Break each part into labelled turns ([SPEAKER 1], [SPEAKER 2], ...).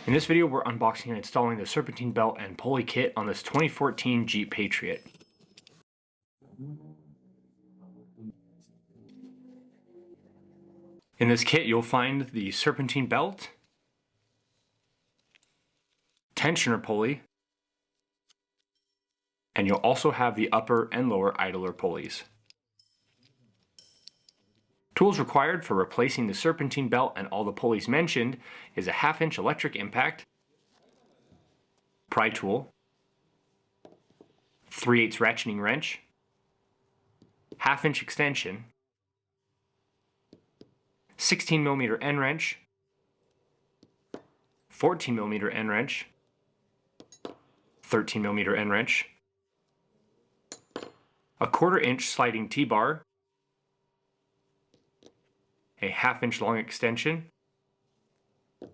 [SPEAKER 1] In this video, we're unboxing and installing the serpentine belt and pulley kit on this 2014 Jeep Patriot. In this kit, you'll find the serpentine belt, tensioner pulley, and you'll also have the upper and lower idler pulleys. Tools required for replacing the serpentine belt and all the pulleys mentioned is a 1/2-inch electric impact, pry tool, 3/8 ratcheting wrench, 1/2-inch extension, 16mm end wrench, 14mm end wrench, 13mm end wrench, a 1/4-inch sliding T-bar, a 1/2-inch long extension, a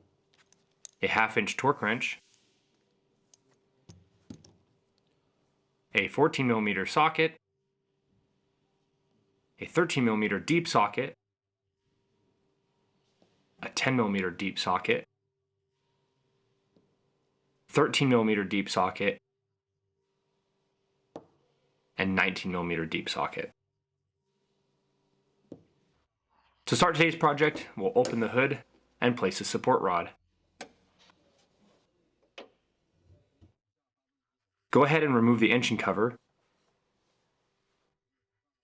[SPEAKER 1] 1/2-inch torque wrench, a 14mm socket, a 13mm deep socket, a 10mm deep socket, 13mm deep socket, and 19mm deep socket. To start today's project, we'll open the hood and place the support rod. Go ahead and remove the engine cover,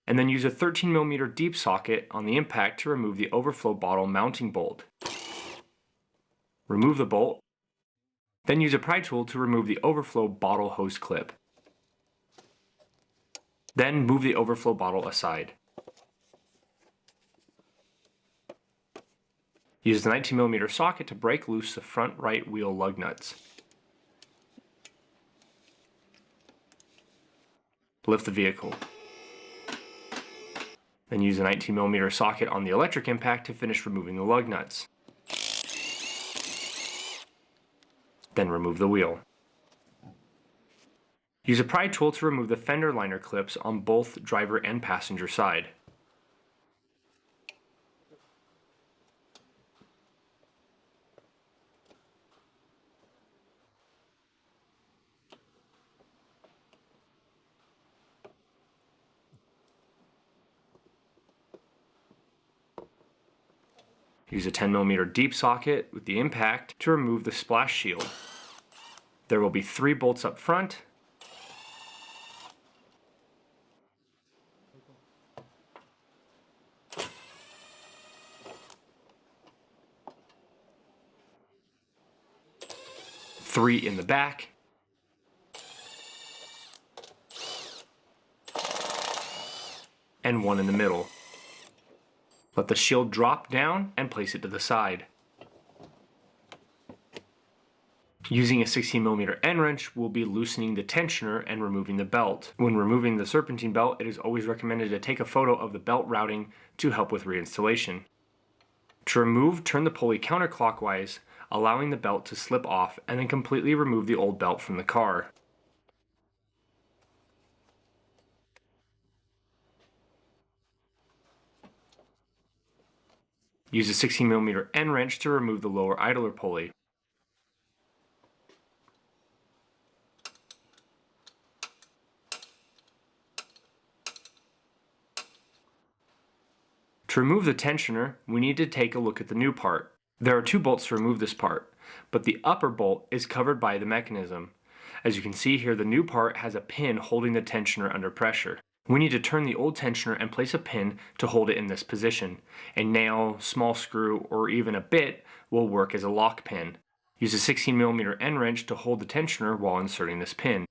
[SPEAKER 1] and then use a 13mm deep socket on the impact to remove the overflow bottle mounting bolt. Remove the bolt, then use a pry tool to remove the overflow bottle hose clip. Then move the overflow bottle aside. Use the 19mm socket to break loose the front right wheel lug nuts. Lift the vehicle. Then use a 19mm socket on the electric impact to finish removing the lug nuts. Then remove the wheel. Use a pry tool to remove the fender liner clips on both driver and passenger side. Use a 10mm deep socket with the impact to remove the splash shield. There will be 3 bolts up front, three in the back, and 1 in the middle. Let the shield drop down and place it to the side. Using a 16mm end wrench, we'll be loosening the tensioner and removing the belt. When removing the serpentine belt, it is always recommended to take a photo of the belt routing to help with reinstallation. To remove, turn the pulley counterclockwise, allowing the belt to slip off, and then completely remove the old belt from the car. Use a 16mm end wrench to remove the lower idler pulley. To remove the tensioner, we need to take a look at the new part. There are 2 bolts to remove this part, but the upper bolt is covered by the mechanism. As you can see here, the new part has a pin holding the tensioner under pressure. We need to turn the old tensioner and place a pin to hold it in this position. A nail, small screw, or even a bit will work as a lock pin. Use a 16mm end wrench to hold the tensioner while inserting this pin.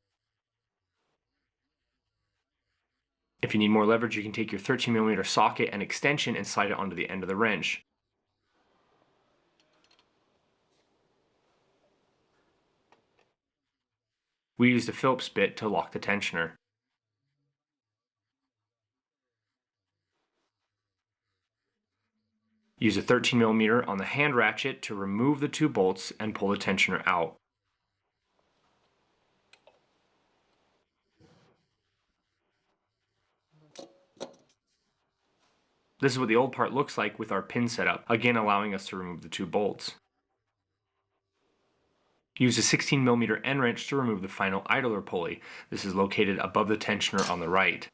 [SPEAKER 1] If you need more leverage, you can take your 13mm socket and extension and slide it onto the end of the wrench. We used a Phillips bit to lock the tensioner. Use a 13mm on the hand ratchet to remove the 2 bolts and pull the tensioner out. This is what the old part looks like with our pin setup, again allowing us to remove the 2 bolts. Use a 16mm end wrench to remove the final idler pulley. This is located above the tensioner on the right.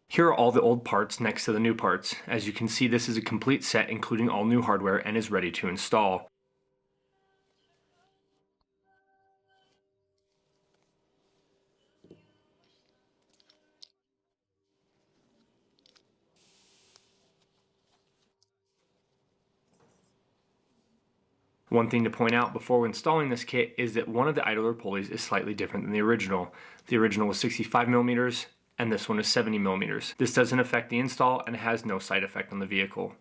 [SPEAKER 1] Here are all the old parts next to the new parts. As you can see, this is a complete set including all new hardware and is ready to install. One thing to point out before installing this kit is that one of the idler pulleys is slightly different than the original. The original was 65mm and this one is 70mm. This doesn't affect the install and has no side effect on the vehicle.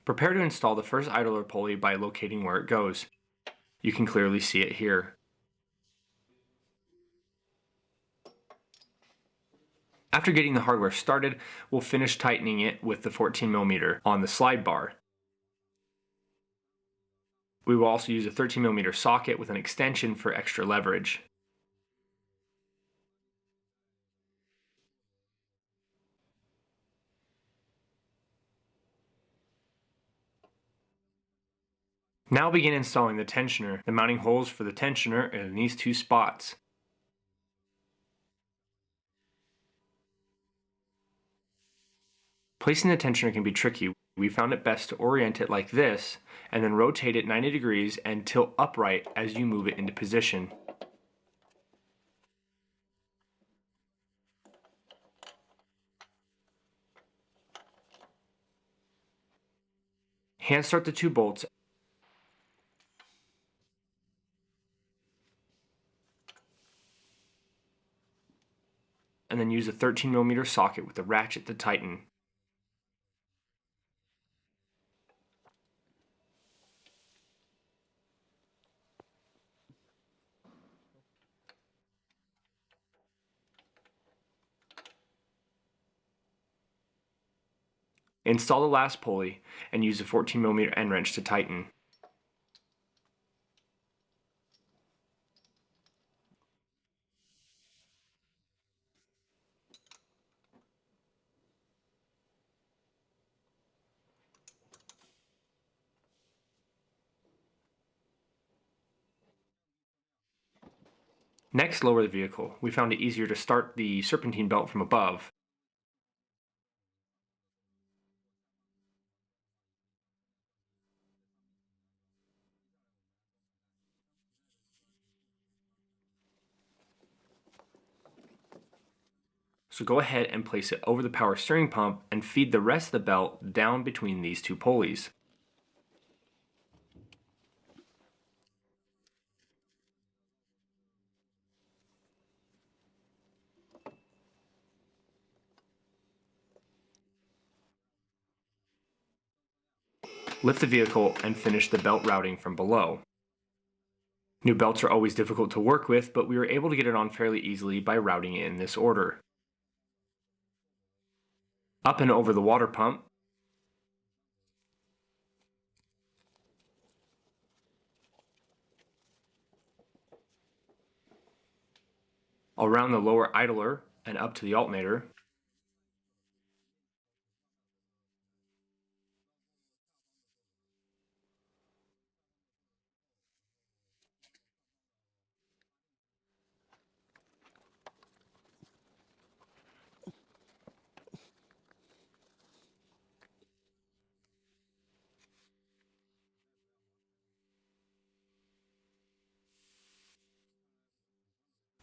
[SPEAKER 1] Prepare to install the first idler pulley by locating where it goes. You can clearly see it here. After getting the hardware started, we'll finish tightening it with the 14mm on the slide bar. We will also use a 13mm socket with an extension for extra leverage. Now begin installing the tensioner. The mounting holes for the tensioner are in these two spots. Placing the tensioner can be tricky. We found it best to orient it like this and then rotate it 90 degrees and tilt upright as you move it into position. Hand start the two bolts and then use a 13mm socket with a ratchet to tighten. Install the last pulley and use a 14mm end wrench to tighten. Next, lower the vehicle. We found it easier to start the serpentine belt from above. So go ahead and place it over the power steering pump and feed the rest of the belt down between these two pulleys. Lift the vehicle and finish the belt routing from below. New belts are always difficult to work with, but we were able to get it on fairly easily by routing it in this order. Up and over the water pump, around the lower idler and up to the alternator,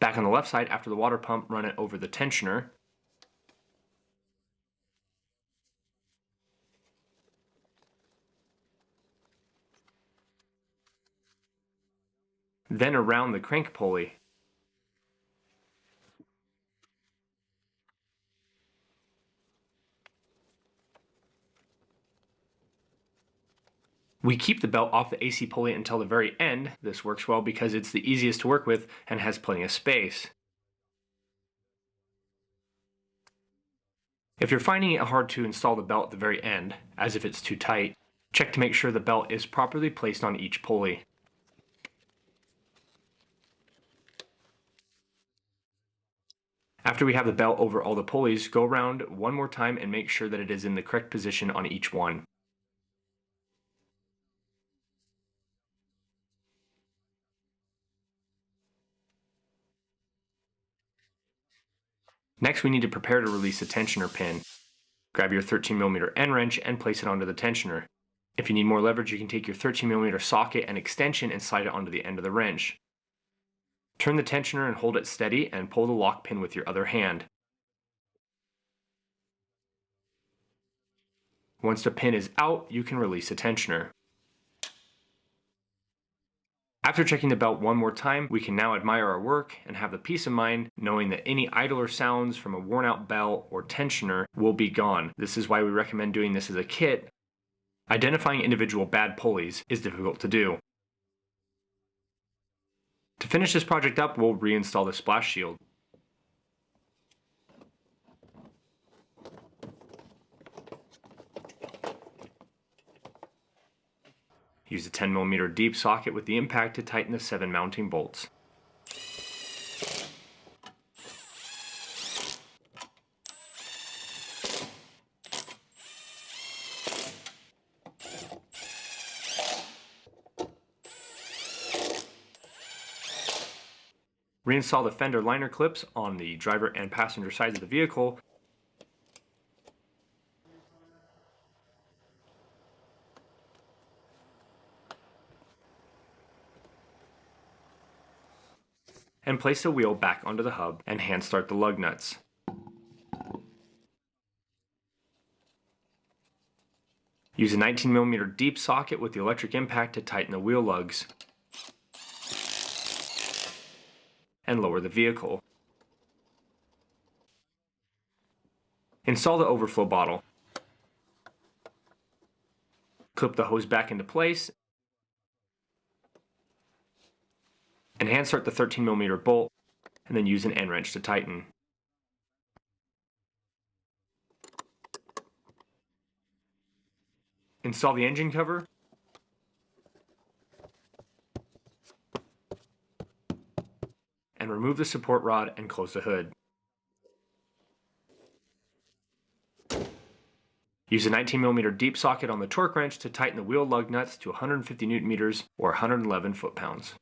[SPEAKER 1] back on the left side after the water pump, run it over the tensioner, then around the crank pulley. We keep the belt off the AC pulley until the very end. This works well because it's the easiest to work with and has plenty of space. If you're finding it hard to install the belt at the very end, as if it's too tight, check to make sure the belt is properly placed on each pulley. After we have the belt over all the pulleys, go around one more time and make sure that it is in the correct position on each one. Next, we need to prepare to release the tensioner pin. Grab your 13mm end wrench and place it onto the tensioner. If you need more leverage, you can take your 13mm socket and extension and slide it onto the end of the wrench. Turn the tensioner and hold it steady and pull the lock pin with your other hand. Once the pin is out, you can release the tensioner. After checking the belt one more time, we can now admire our work and have the peace of mind knowing that any idler sounds from a worn out belt or tensioner will be gone. This is why we recommend doing this as a kit. Identifying individual bad pulleys is difficult to do. To finish this project up, we'll reinstall the splash shield. Use a 10mm deep socket with the impact to tighten the 7 mounting bolts. Reinstall the fender liner clips on the driver and passenger sides of the vehicle. And place the wheel back onto the hub and hand start the lug nuts. Use a 19mm deep socket with the electric impact to tighten the wheel lugs and lower the vehicle. Install the overflow bottle. Clip the hose back into place and hand start the 13mm bolt, and then use an end wrench to tighten. Install the engine cover and remove the support rod and close the hood. Use a 19mm deep socket on the torque wrench to tighten the wheel lug nuts to 150 Nm or 111 foot-pounds.